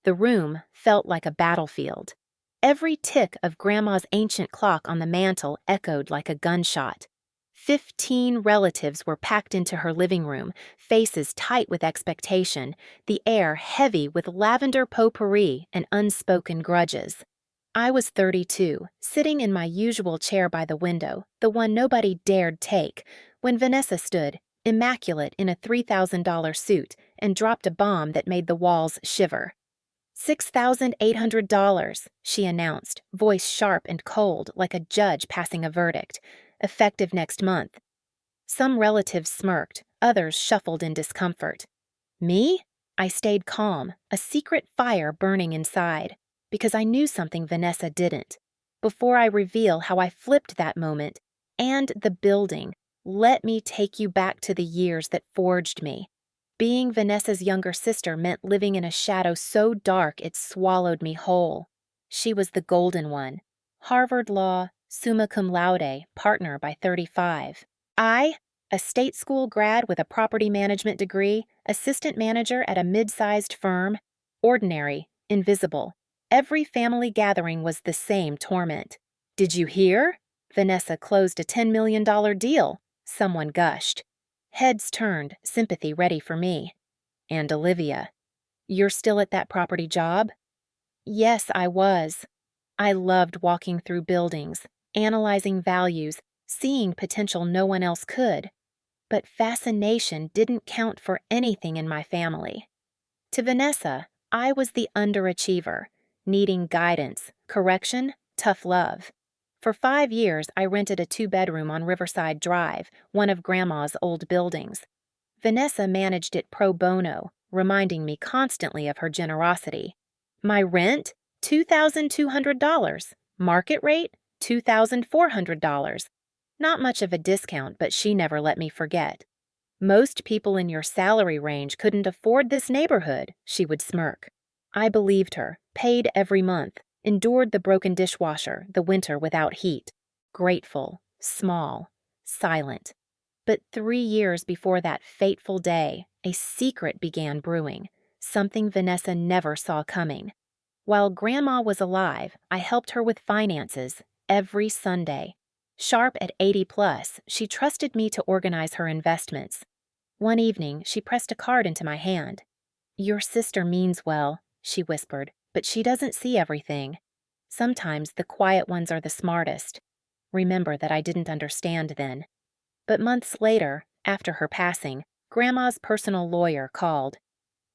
The room felt like a battlefield. Every tick of Grandma's ancient clock on the mantel echoed like a gunshot. 15 relatives were packed into her living room, faces tight with expectation, the air heavy with lavender potpourri and unspoken grudges. I was 32, sitting in my usual chair by the window, the one nobody dared take, when Vanessa stood, immaculate in a $3,000 suit, and dropped a bomb that made the walls shiver. $6,800, she announced, voice sharp and cold like a judge passing a verdict. Effective next month. Some relatives smirked, others shuffled in discomfort. Me? I stayed calm, a secret fire burning inside, because I knew something Vanessa didn't. Before I reveal how I flipped that moment, and the building, let me take you back to the years that forged me. Being Vanessa's younger sister meant living in a shadow so dark it swallowed me whole. She was the golden one. Harvard Law, summa cum laude, partner by 35. I, a state school grad with a property management degree, assistant manager at a mid-sized firm, ordinary, invisible. Every family gathering was the same torment. Did you hear? Vanessa closed a $10 million deal. Someone gushed. Heads turned, sympathy ready for me. And Olivia. You're still at that property job? Yes, I was. I loved walking through buildings, analyzing values, seeing potential no one else could. But fascination didn't count for anything in my family. To Vanessa, I was the underachiever, needing guidance, correction, tough love. For 5 years, I rented a 2-bedroom on Riverside Drive, one of Grandma's old buildings. Vanessa managed it pro bono, reminding me constantly of her generosity. My rent? $2,200. Market rate? $2,400. Not much of a discount, but she never let me forget. Most people in your salary range couldn't afford this neighborhood, she would smirk. I believed her, paid every month, endured the broken dishwasher, the winter without heat. Grateful, small, silent. But 3 years before that fateful day, a secret began brewing, something Vanessa never saw coming. While Grandma was alive, I helped her with finances every Sunday. Sharp at 80 plus, she trusted me to organize her investments. One evening, she pressed a card into my hand. Your sister means well, she whispered, but she doesn't see everything. Sometimes the quiet ones are the smartest. Remember that I didn't understand then. But months later, after her passing, Grandma's personal lawyer called.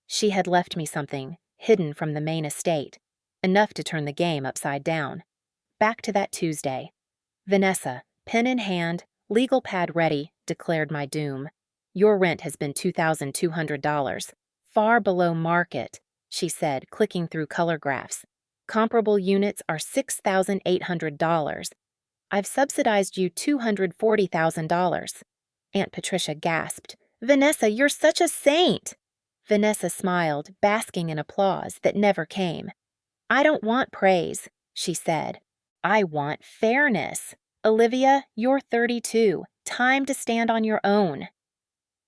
She had left me something, hidden from the main estate, enough to turn the game upside down. Back to that Tuesday. Vanessa, pen in hand, legal pad ready, declared my doom. Your rent has been $2,200, far below market, she said, clicking through color graphs. Comparable units are $6,800. I've subsidized you $240,000. Aunt Patricia gasped. Vanessa, you're such a saint! Vanessa smiled, basking in applause that never came. I don't want praise, she said. I want fairness. Olivia, you're 32. Time to stand on your own.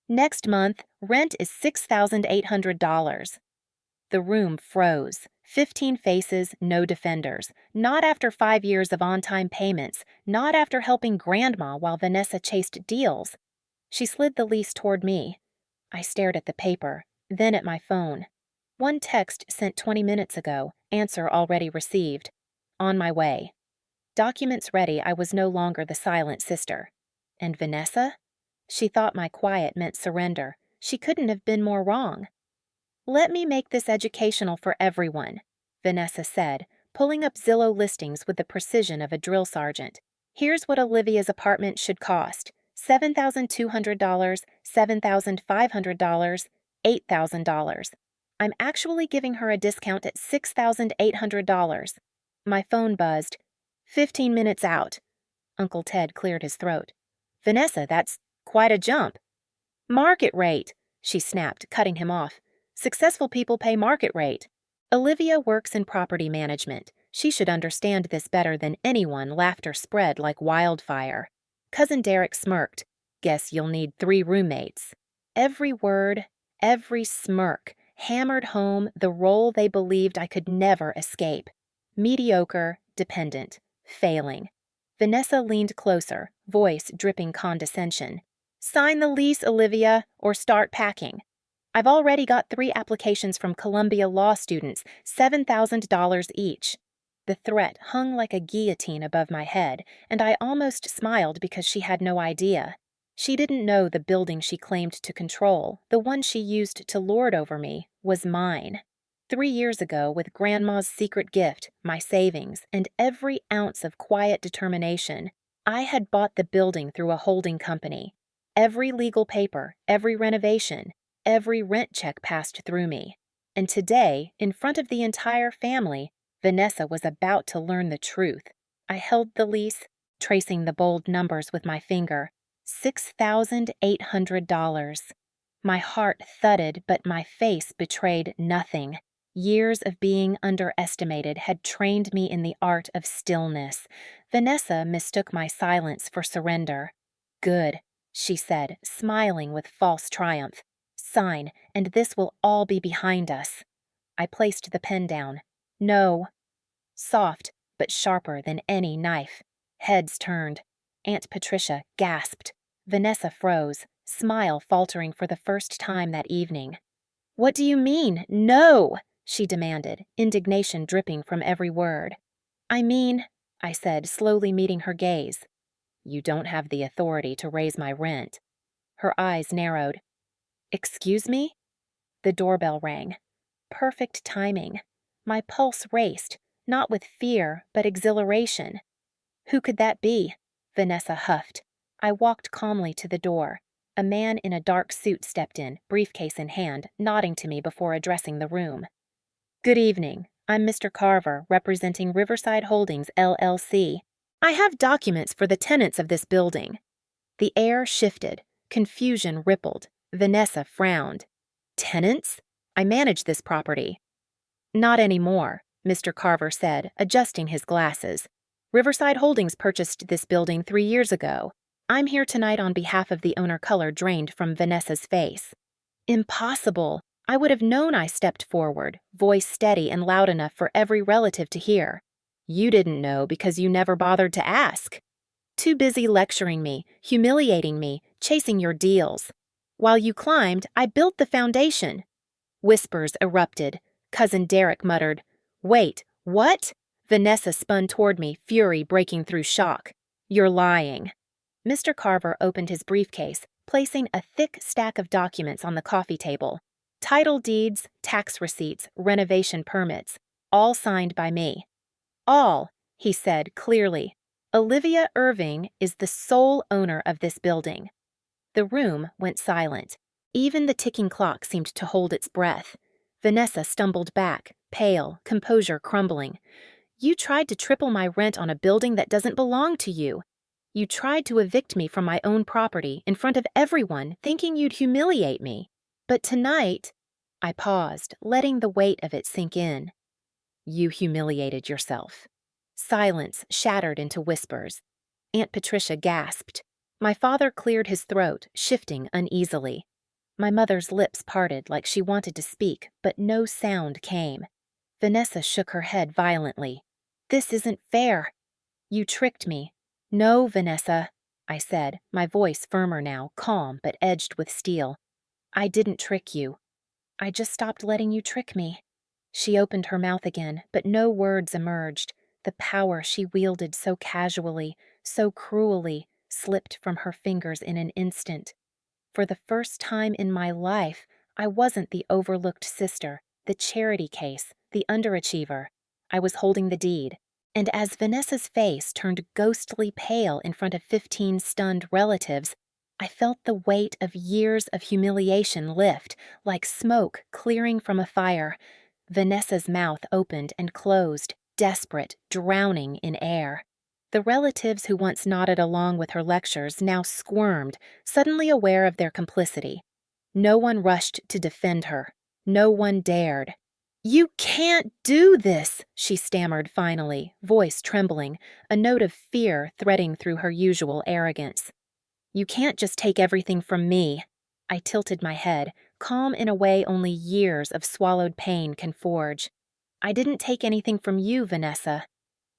Next month, rent is $6,800. The room froze. 15 faces, no defenders. Not after 5 years of on-time payments. Not after helping Grandma while Vanessa chased deals. She slid the lease toward me. I stared at the paper, then at my phone. One text sent 20 minutes ago, answer already received. On my way. Documents ready, I was no longer the silent sister. And Vanessa? She thought my quiet meant surrender. She couldn't have been more wrong. Let me make this educational for everyone, Vanessa said, pulling up Zillow listings with the precision of a drill sergeant. Here's what Olivia's apartment should cost. $7,200, $7,500, $8,000. I'm actually giving her a discount at $6,800. My phone buzzed. 15 minutes out. Uncle Ted cleared his throat. Vanessa, that's quite a jump. Market rate, she snapped, cutting him off. Successful people pay market rate. Olivia works in property management. She should understand this better than anyone. Laughter spread like wildfire. Cousin Derek smirked. Guess you'll need 3 roommates. Every word, every smirk, hammered home the role they believed I could never escape. Mediocre, dependent, failing. Vanessa leaned closer, voice dripping condescension. "Sign the lease, Olivia, or start packing. I've already got 3 applications from Columbia law students, $7,000 each." The threat hung like a guillotine above my head, and I almost smiled because she had no idea. She didn't know the building she claimed to control, the one she used to lord over me, was mine. 3 years ago, with Grandma's secret gift, my savings, and every ounce of quiet determination, I had bought the building through a holding company. Every legal paper, every renovation, every rent check passed through me. And today, in front of the entire family, Vanessa was about to learn the truth. I held the lease, tracing the bold numbers with my finger. $6,800. My heart thudded, but my face betrayed nothing. Years of being underestimated had trained me in the art of stillness. Vanessa mistook my silence for surrender. "Good," she said, smiling with false triumph. "Sign, and this will all be behind us." I placed the pen down. "No." Soft, but sharper than any knife. Heads turned. Aunt Patricia gasped. Vanessa froze, smile faltering for the first time that evening. "What do you mean, no?" she demanded, indignation dripping from every word. "I mean," I said, slowly meeting her gaze, "you don't have the authority to raise my rent." Her eyes narrowed. "Excuse me?" The doorbell rang. Perfect timing. My pulse raced, not with fear, but exhilaration. "Who could that be?" Vanessa huffed. I walked calmly to the door. A man in a dark suit stepped in, briefcase in hand, nodding to me before addressing the room. "Good evening. I'm Mr. Carver, representing Riverside Holdings, LLC. I have documents for the tenants of this building." The air shifted. Confusion rippled. Vanessa frowned. "Tenants? I manage this property." "Not anymore," Mr. Carver said, adjusting his glasses. "Riverside Holdings purchased this building 3 years ago. I'm here tonight on behalf of the owner." Color drained from Vanessa's face. "Impossible. I would have known." I stepped forward, voice steady and loud enough for every relative to hear. "You didn't know because you never bothered to ask. Too busy lecturing me, humiliating me, chasing your deals. While you climbed, I built the foundation." Whispers erupted. Cousin Derek muttered, "Wait, what?" Vanessa spun toward me, fury breaking through shock. "You're lying." Mr. Carver opened his briefcase, placing a thick stack of documents on the coffee table. Title deeds, tax receipts, renovation permits, all signed by me. "All," he said clearly. "Olivia Irving is the sole owner of this building." The room went silent. Even the ticking clock seemed to hold its breath. Vanessa stumbled back, pale, composure crumbling. "You tried to triple my rent on a building that doesn't belong to you. You tried to evict me from my own property in front of everyone, thinking you'd humiliate me. But tonight—" I paused, letting the weight of it sink in. "You humiliated yourself." Silence shattered into whispers. Aunt Patricia gasped. My father cleared his throat, shifting uneasily. My mother's lips parted like she wanted to speak, but no sound came. Vanessa shook her head violently. "This isn't fair. You tricked me." "No, Vanessa," I said, my voice firmer now, calm but edged with steel. "I didn't trick you. I just stopped letting you trick me." She opened her mouth again, but no words emerged. The power she wielded so casually, so cruelly, slipped from her fingers in an instant. For the first time in my life, I wasn't the overlooked sister, the charity case, the underachiever. I was holding the deed. And as Vanessa's face turned ghostly pale in front of 15 stunned relatives, I felt the weight of years of humiliation lift, like smoke clearing from a fire. Vanessa's mouth opened and closed, desperate, drowning in air. The relatives who once nodded along with her lectures now squirmed, suddenly aware of their complicity. No one rushed to defend her. No one dared. "You can't do this," she stammered finally, voice trembling, a note of fear threading through her usual arrogance. "You can't just take everything from me." I tilted my head, calm in a way only years of swallowed pain can forge. I didn't take anything from you, Vanessa.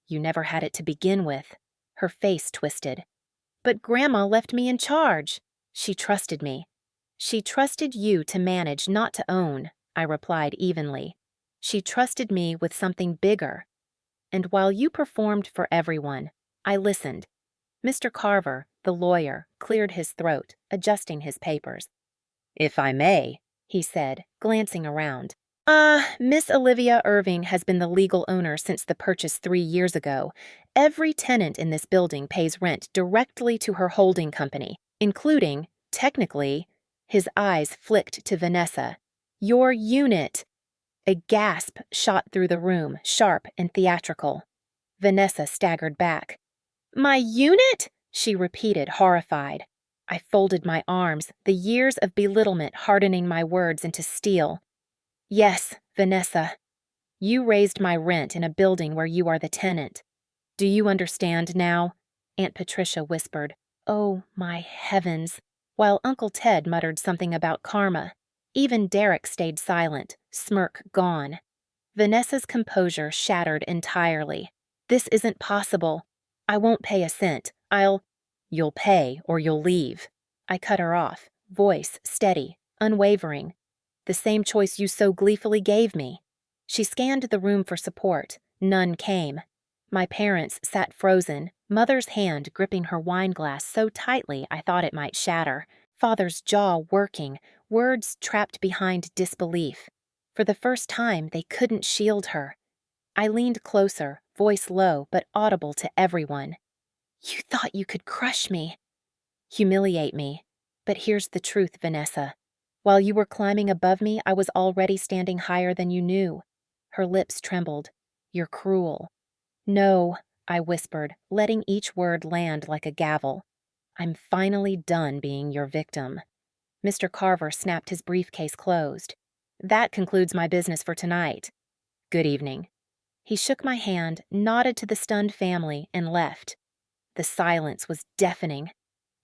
You never had it to begin with. Her face twisted. But Grandma left me in charge. She trusted me. She trusted you to manage, not to own, I replied evenly. She trusted me with something bigger. And while you performed for everyone, I listened. Mr. Carver, the lawyer, cleared his throat, adjusting his papers. If I may, he said, glancing around. Miss Olivia Irving has been the legal owner since the purchase 3 years ago. Every tenant in this building pays rent directly to her holding company, including, technically, his eyes flicked to Vanessa, your unit. A gasp shot through the room, sharp and theatrical. Vanessa staggered back. My unit? She repeated, horrified. I folded my arms, the years of belittlement hardening my words into steel. Yes, Vanessa. You raised my rent in a building where you are the tenant. Do you understand now? Aunt Patricia whispered. Oh, my heavens. While Uncle Ted muttered something about karma. Even Derek stayed silent, smirk gone. Vanessa's composure shattered entirely. This isn't possible. I won't pay a cent. You'll pay or you'll leave. I cut her off, voice steady, unwavering. The same choice you so gleefully gave me. She scanned the room for support. None came. My parents sat frozen, Mother's hand gripping her wineglass so tightly I thought it might shatter, Father's jaw working, words trapped behind disbelief. For the first time, they couldn't shield her. I leaned closer, voice low but audible to everyone. You thought you could crush me. Humiliate me. But here's the truth, Vanessa. While you were climbing above me, I was already standing higher than you knew. Her lips trembled. You're cruel. No, I whispered, letting each word land like a gavel. I'm finally done being your victim. Mr. Carver snapped his briefcase closed. That concludes my business for tonight. Good evening. He shook my hand, nodded to the stunned family, and left. The silence was deafening.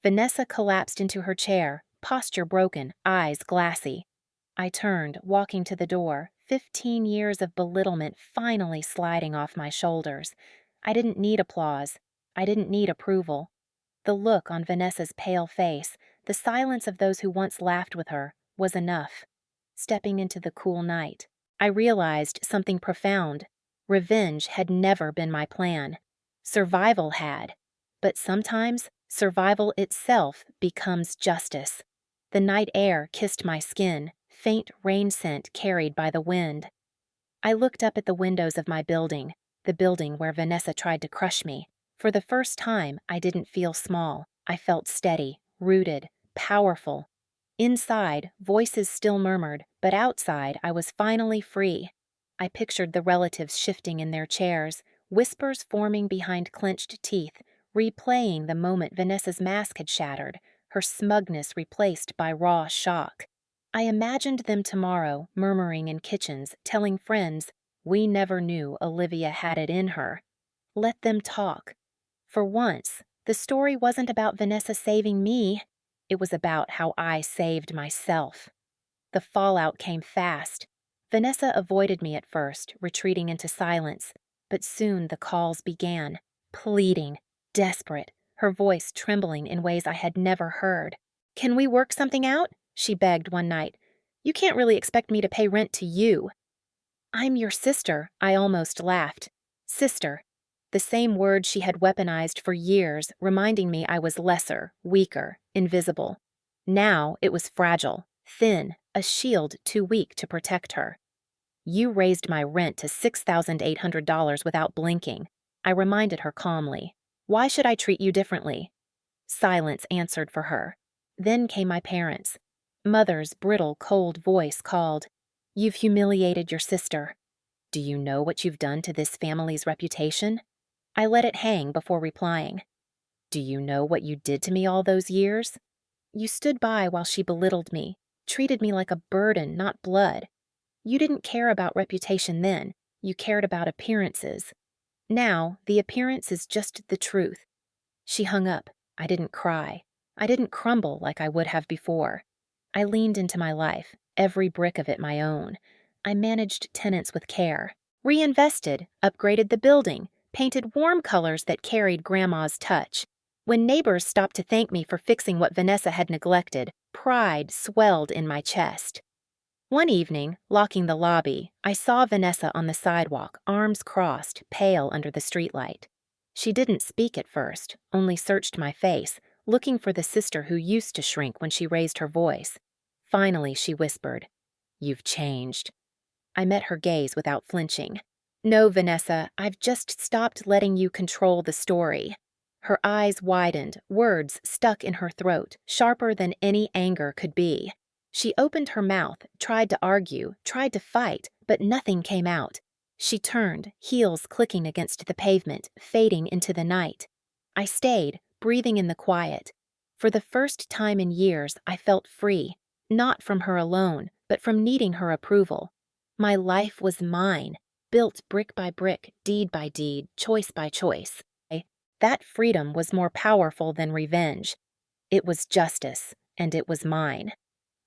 Vanessa collapsed into her chair, posture broken, eyes glassy. I turned, walking to the door, 15 years of belittlement finally sliding off my shoulders. I didn't need applause. I didn't need approval. The look on Vanessa's pale face, the silence of those who once laughed with her, was enough. Stepping into the cool night, I realized something profound. Revenge had never been my plan. Survival had. But sometimes, survival itself becomes justice. The night air kissed my skin, faint rain scent carried by the wind. I looked up at the windows of my building, the building where Vanessa tried to crush me. For the first time, I didn't feel small. I felt steady, rooted, powerful. Inside, voices still murmured, but outside, I was finally free. I pictured the relatives shifting in their chairs, whispers forming behind clenched teeth, replaying the moment Vanessa's mask had shattered, her smugness replaced by raw shock. I imagined them tomorrow, murmuring in kitchens, telling friends, we never knew Olivia had it in her. Let them talk. For once, the story wasn't about Vanessa saving me. It was about how I saved myself. The fallout came fast. Vanessa avoided me at first, retreating into silence, but soon the calls began, pleading, desperate, her voice trembling in ways I had never heard. Can we work something out? She begged one night. You can't really expect me to pay rent to you. I'm your sister, I almost laughed. Sister. The same word she had weaponized for years, reminding me I was lesser, weaker, invisible. Now it was fragile, thin, a shield too weak to protect her. You raised my rent to $6,800 without blinking. I reminded her calmly. Why should I treat you differently? Silence answered for her. Then came my parents. Mother's brittle, cold voice called, You've humiliated your sister. Do you know what you've done to this family's reputation? I let it hang before replying. Do you know what you did to me all those years? You stood by while she belittled me, treated me like a burden, not blood. You didn't care about reputation then. You cared about appearances. Now, the appearance is just the truth. She hung up. I didn't cry. I didn't crumble like I would have before. I leaned into my life, every brick of it my own. I managed tenants with care, reinvested, upgraded the building, painted warm colors that carried Grandma's touch. When neighbors stopped to thank me for fixing what Vanessa had neglected, pride swelled in my chest. One evening, locking the lobby, I saw Vanessa on the sidewalk, arms crossed, pale under the streetlight. She didn't speak at first, only searched my face, looking for the sister who used to shrink when she raised her voice. Finally, she whispered, "You've changed." I met her gaze without flinching. "No, Vanessa, I've just stopped letting you control the story." Her eyes widened, words stuck in her throat, sharper than any anger could be. She opened her mouth, tried to argue, tried to fight, but nothing came out. She turned, heels clicking against the pavement, fading into the night. I stayed, breathing in the quiet. For the first time in years, I felt free, not from her alone, but from needing her approval. My life was mine, built brick by brick, deed by deed, choice by choice. That freedom was more powerful than revenge. It was justice, and it was mine.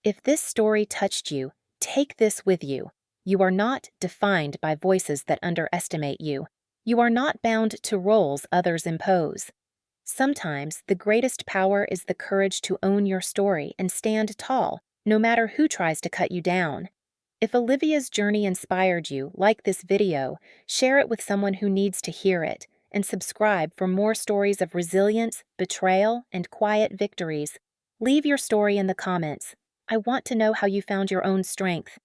If this story touched you, take this with you. You are not defined by voices that underestimate you. You are not bound to roles others impose. Sometimes the greatest power is the courage to own your story and stand tall, no matter who tries to cut you down. If Olivia's journey inspired you, like this video, share it with someone who needs to hear it, and subscribe for more stories of resilience, betrayal, and quiet victories. Leave your story in the comments. I want to know how you found your own strength.